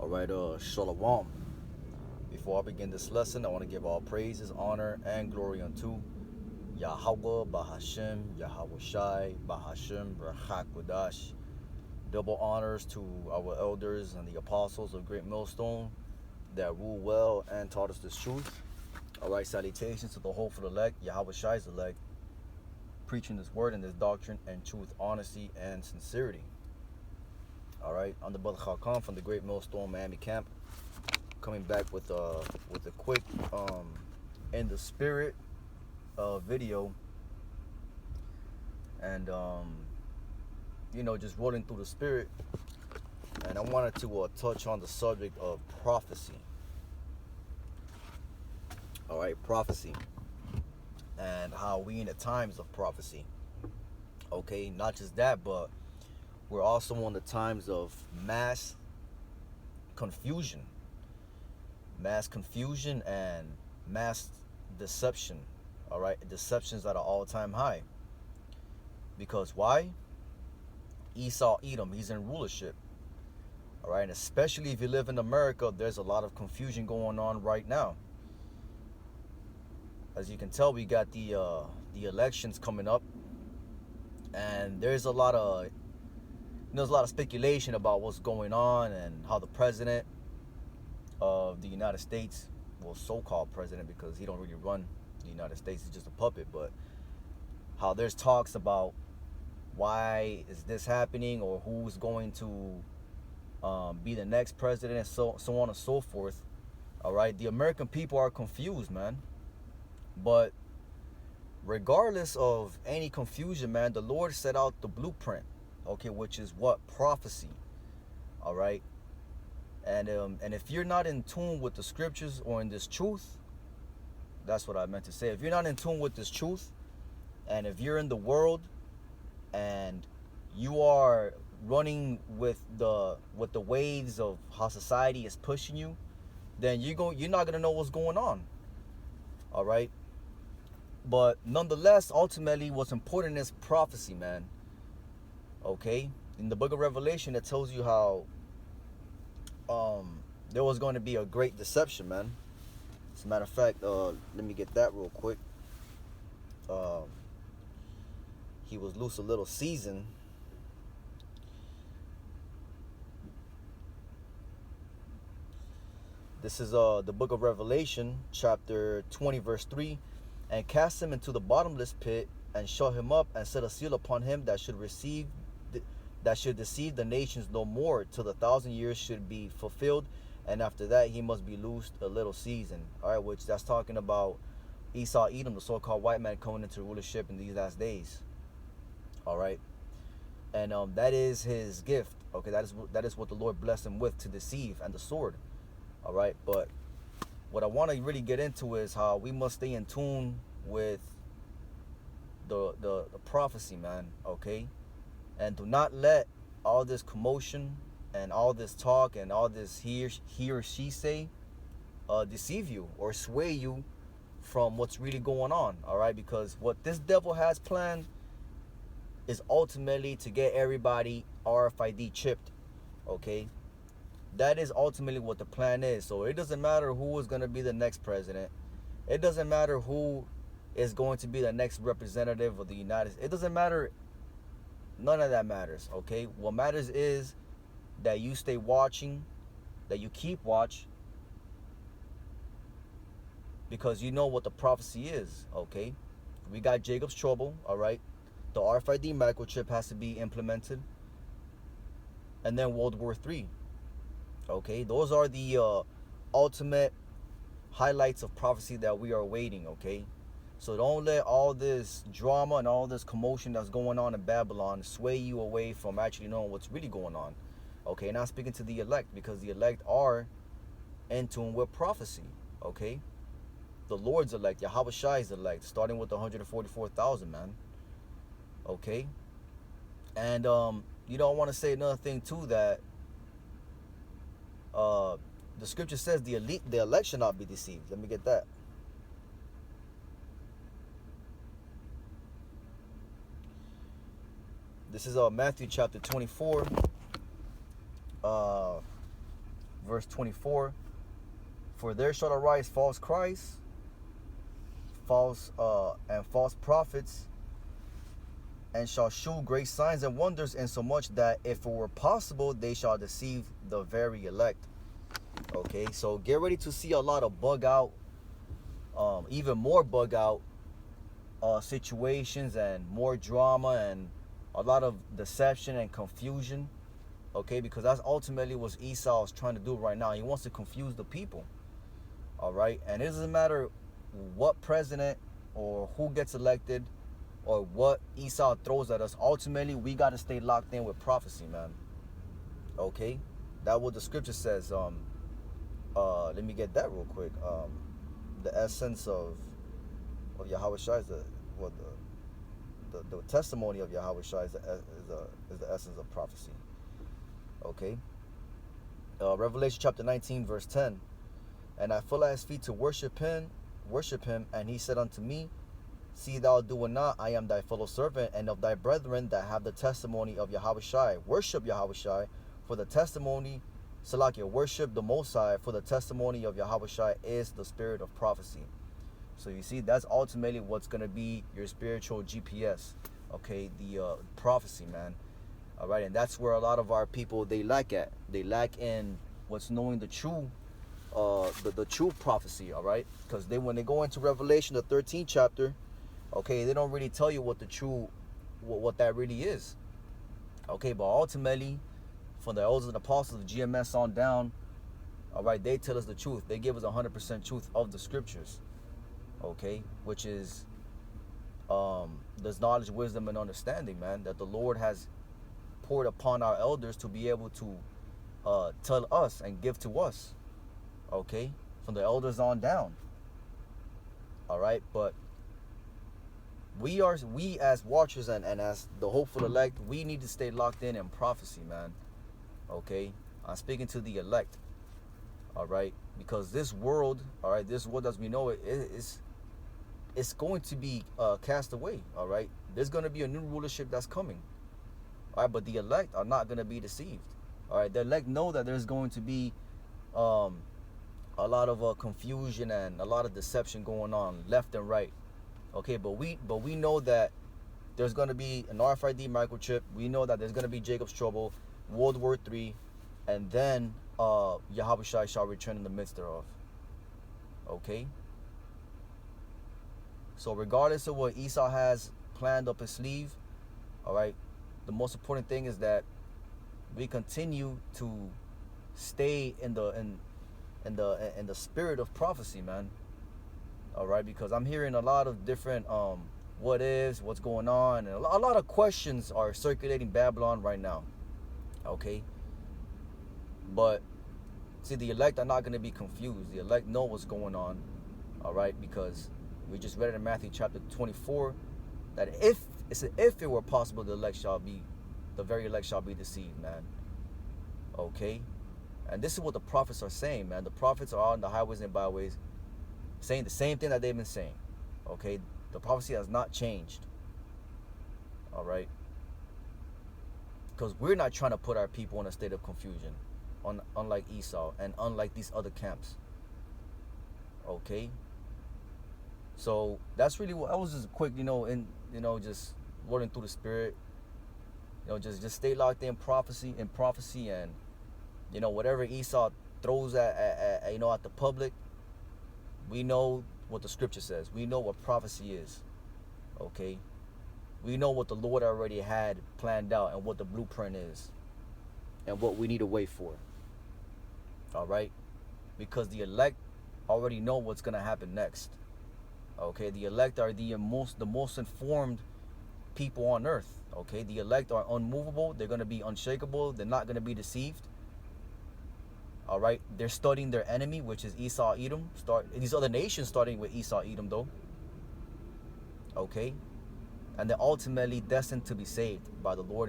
All right, Shalom. Before I begin this lesson, I want to give all praises, honor, and glory unto Yahweh, Bahashem, Yahweh Shai, Bahashem, Rahakwadash. Double honors to our elders and the apostles of Great Millstone that rule well and taught us this truth. All right, salutations to the hopeful elect, Yahweh Shai's elect, preaching this word and this doctrine and truth, honesty, and sincerity. All right, I'm the brother Khalkan from the Great Millstone Miami Camp, coming back with a quick in the spirit video, and just rolling through the spirit. And I wanted to touch on the subject of prophecy. All right, prophecy, and how we in the times of prophecy. Okay, not just that, but we're also in the times of mass confusion and mass deception. All right, deceptions at an all-time high. Because why? Esau Edom, he's in rulership. All right, and especially if you live in America, there's a lot of confusion going on right now. As you can tell, we got the elections coming up, and there's a lot of speculation about what's going on and how the president of the United States, well, so-called president, because he don't really run the United States, he's just a puppet, but how there's talks about why is this happening, or who's going to be the next president, and so on and so forth. All right, the American people are confused, man. But regardless of any confusion, man, the Lord set out the blueprint, okay, which is what? Prophecy. All right, and if you're not in tune with the scriptures or in this truth, that's what I meant to say. If you're not in tune with this truth, and if you're in the world and you are running with the waves of how society is pushing you, then you're not gonna know what's going on. All right, but nonetheless, ultimately, what's important is prophecy, man. Okay, in the book of Revelation, it tells you how there was going to be a great deception, man. As a matter of fact, let me get that real quick. He was loose a little season. This is the book of Revelation, chapter 20, verse 3. And cast him into the bottomless pit, and shut him up, and set a seal upon him that should deceive the nations no more, till the 1,000 years should be fulfilled, and after that he must be loosed a little season. All right, which that's talking about Esau Edom, the so-called white man, coming into rulership in these last days. All right, and that is his gift. Okay, that is what the Lord blessed him with, to deceive, and the sword. All right, but what I want to really get into is how we must stay in tune with the prophecy, man. Okay, and do not let all this commotion and all this talk and all this he or she say deceive you or sway you from what's really going on. All right, because what this devil has planned is ultimately to get everybody RFID chipped. Okay, that is ultimately what the plan is. So it doesn't matter who is going to be the next president. It doesn't matter who is going to be the next representative of the United States. It doesn't matter. None of that matters. Okay, what matters is that you stay watching, that you keep watch, because you know what the prophecy is. Okay, we got Jacob's trouble. All right, the RFID microchip has to be implemented, and then World War III. Okay, those are the ultimate highlights of prophecy that we are waiting. Okay, so don't let all this drama and all this commotion that's going on in Babylon sway you away from actually knowing what's really going on. Okay, now speaking to the elect, because the elect are in tune with prophecy. Okay, the Lord's elect, Yahweh Shai's elect, starting with the 144,000, man. Okay, and I want to say another thing too, that the scripture says the elect shall not be deceived. Let me get that. This is Matthew chapter 24, verse 24. For there shall arise false Christs, false prophets, and shall shew great signs and wonders, insomuch that if it were possible, they shall deceive the very elect. Okay, so get ready to see a lot of bug out, even more bug out situations, and more drama, and a lot of deception and confusion. Okay, because that's ultimately what Esau is trying to do right now. He wants to confuse the people. All right, and it doesn't matter what president or who gets elected or what Esau throws at us. Ultimately, we got to stay locked in with prophecy, man. Okay, that's what the scripture says. Let me get that real quick. The essence of Yahweh Shai is the testimony of Yahweh Shai is the essence of prophecy. Okay. Revelation chapter 19, verse 10. And I fell at his feet to worship him, and he said unto me, See thou do it not, I am thy fellow servant, and of thy brethren that have the testimony of Yahweh Shai. Worship Yahweh Shai, for the testimony, Salakia, worship the Most High, for the testimony of Yahweh Shai is the spirit of prophecy. So you see, that's ultimately what's going to be your spiritual GPS. Okay, the prophecy, man. All right, and that's where a lot of our people, they lack at. They lack in what's knowing the true the true prophecy. All right, because when they go into Revelation, the 13th chapter, okay, they don't really tell you what the true what that really is. Okay, but ultimately, from the elders and apostles of GMS on down, all right, they tell us the truth. They give us 100% truth of the scriptures. Okay, which is there's knowledge, wisdom, and understanding, man, that the Lord has poured upon our elders to be able to tell us and give to us. Okay, from the elders on down. All right, but we as watchers and as the hopeful elect, we need to stay locked in prophecy, man. Okay, I'm speaking to the elect. All right, because this world, all right, this world as we know it is, it's going to be cast away. All right, there's going to be a new rulership that's coming. All right, but the elect are not going to be deceived. All right, the elect know that there's going to be a lot of confusion and a lot of deception going on left and right. Okay, but we know that there's going to be an RFID microchip. We know that there's going to be Jacob's trouble, World War III, and then Yahweh Shai shall return in the midst thereof. Okay, so regardless of what Esau has planned up his sleeve, all right, the most important thing is that we continue to stay in the spirit of prophecy, man. All right, because I'm hearing a lot of different what ifs, what's going on, and a lot of questions are circulating Babylon right now. Okay, but see, the elect are not going to be confused. The elect know what's going on. All right, because we just read it in Matthew chapter 24 that if it were possible, the very elect shall be deceived, man. Okay, and this is what the prophets are saying, man. The prophets are on the highways and byways saying the same thing that they've been saying. Okay, the prophecy has not changed. All right, because we're not trying to put our people in a state of confusion, unlike Esau and unlike these other camps. Okay, so that's really what I was just quick, just wording through the spirit. Just stay locked in prophecy, and whatever Esau throws at the public, we know what the scripture says. We know what prophecy is. Okay, we know what the Lord already had planned out and what the blueprint is and what we need to wait for. All right, because the elect already know what's gonna happen next. Okay, the elect are the most informed people on earth. Okay, the elect are unmovable. They're going to be unshakable. They're not going to be deceived. All right, they're studying their enemy, which is Esau, Edom. These other nations starting with Esau, Edom, though. Okay, and they're ultimately destined to be saved by the Lord and